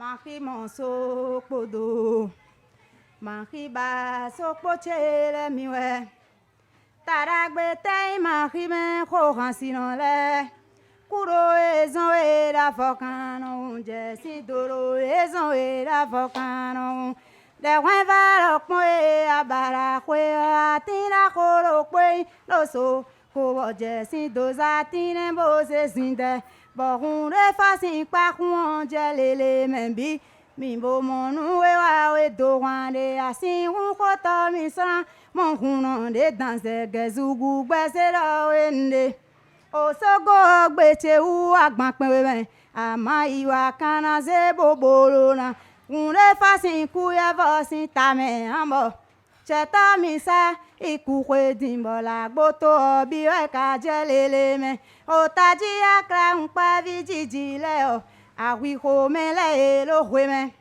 Maki monso podo, maki ba sokpo chele miwe. Taragbe tei maki me kohan sinole. Kuro ezon e la fokano, jesi doro ezon e la fokano. De wen va lokmo e abara kwe atina koro kwe loso. Kowo jesi doza tine bose zinde. Borun re fasin pa kun jelele membi. Mi bo monu we wa we do wande asin un koto mi san. Mon kunon de danse gezugu gbese lo wende. Osogo gbeche u agban pewe ama iwa kana ze bobolo na unre fasin kuya vosin tame ambo cheta misa ikukwe dimbo la gboto obi we ka jelele me otaji akra unpa vijijile o awi ho mele elo hweme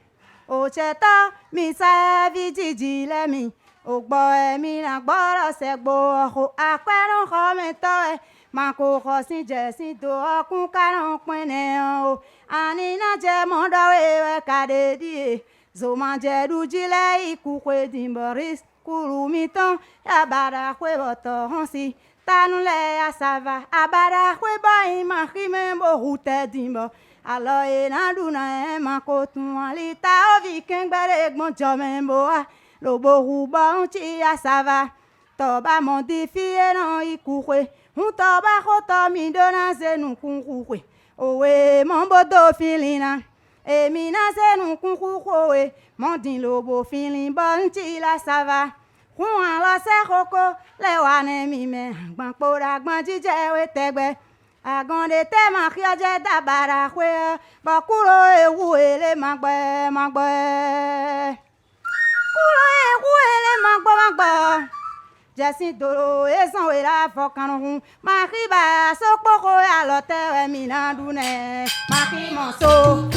o cheta misa vijijile mi ogbo emi na gboro segbo ho aperun ho me to Mako kosin jesi do okun karan pene o ani na je mo do we kade die zo ma je du jile iku kwe dimboris kuru mi ton abara kwe boto hansi tanu le asava abara kwe ba ma khime bo hute dimbo alo e na du na e mako tun alita ovi kengbere gbon jo membo a lobo hu ba unchi asava to ba mo di fie no iku kwe Unto ba koto mi dona zenu kunkukwe. Owe mon bodo filina. Emi na zenu kunkukwe. Mon din lobo filin bon ti la sava. Kun ala se koko le wane mi me. Gban pora gban jije we tegbe. Agonde te ma khioje dabara kwe. Bakuro ewu ele magbe magbe. Kuro ewu ele magbe. Jesi doro ezan we la fokanu maki ba sokpoko alote mi na dune maki monso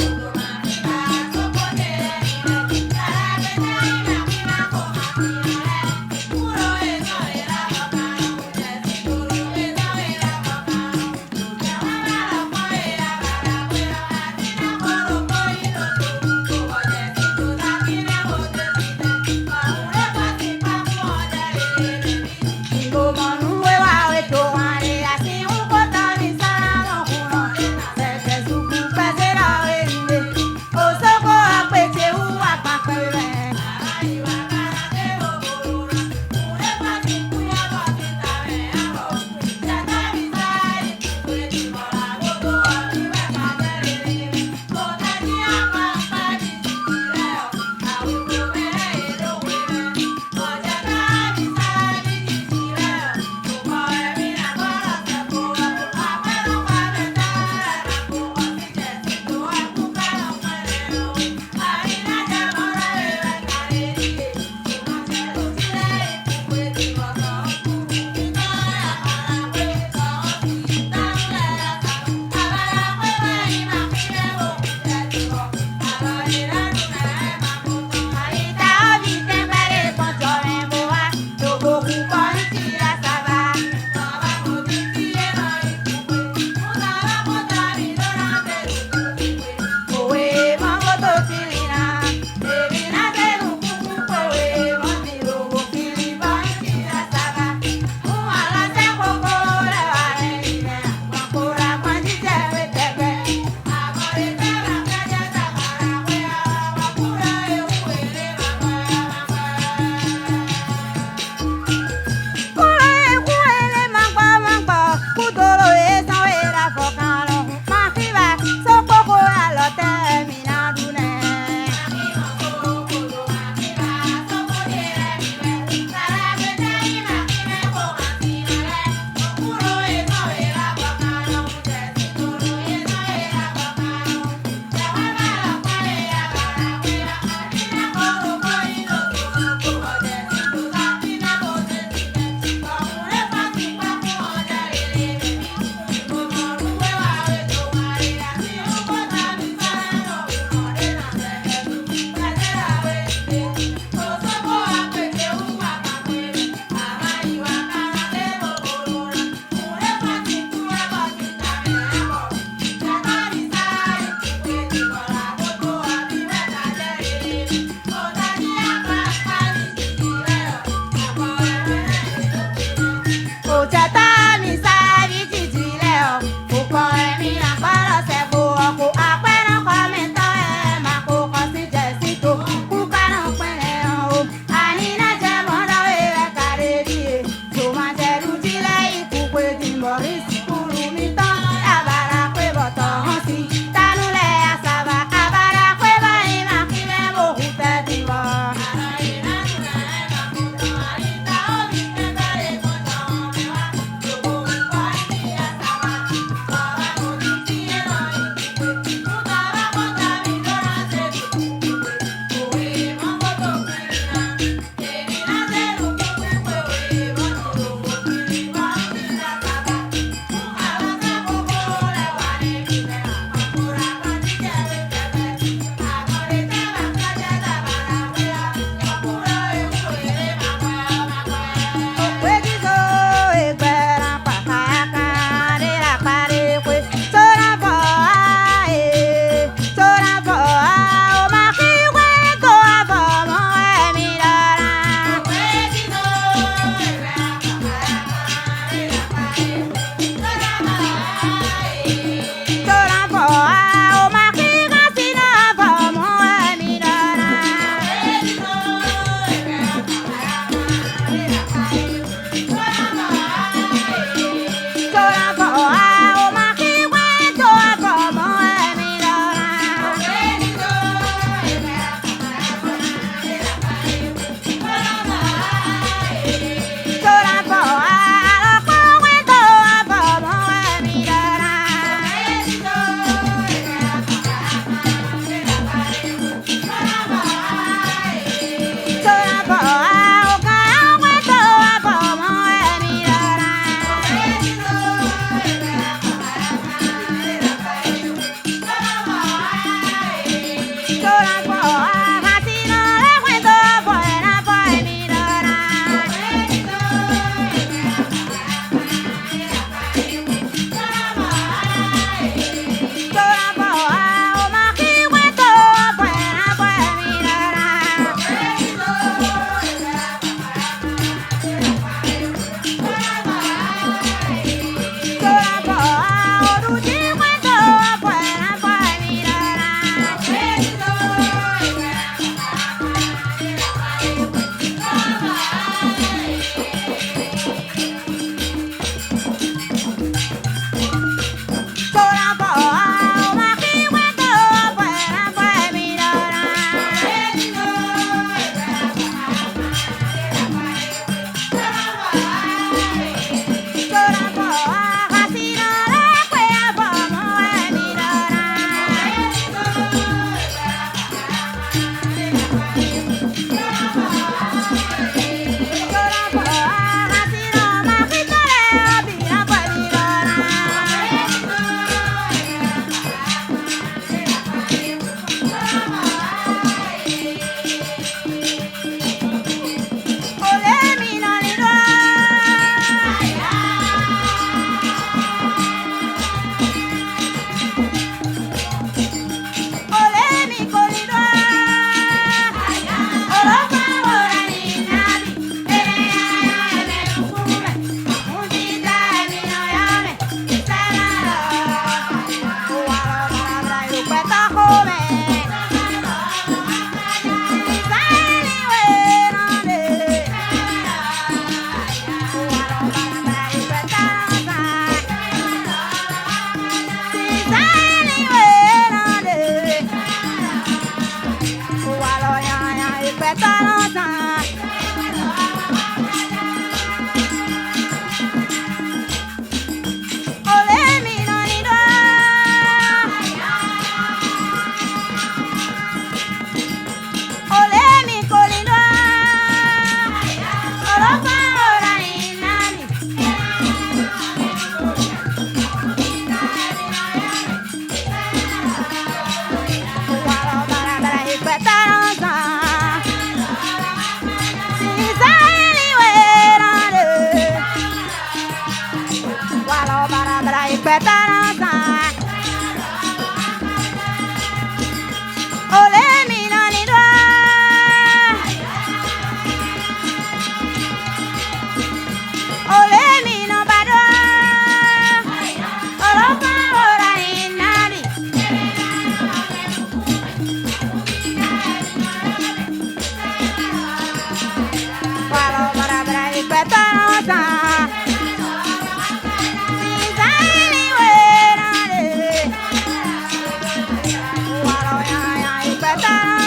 Better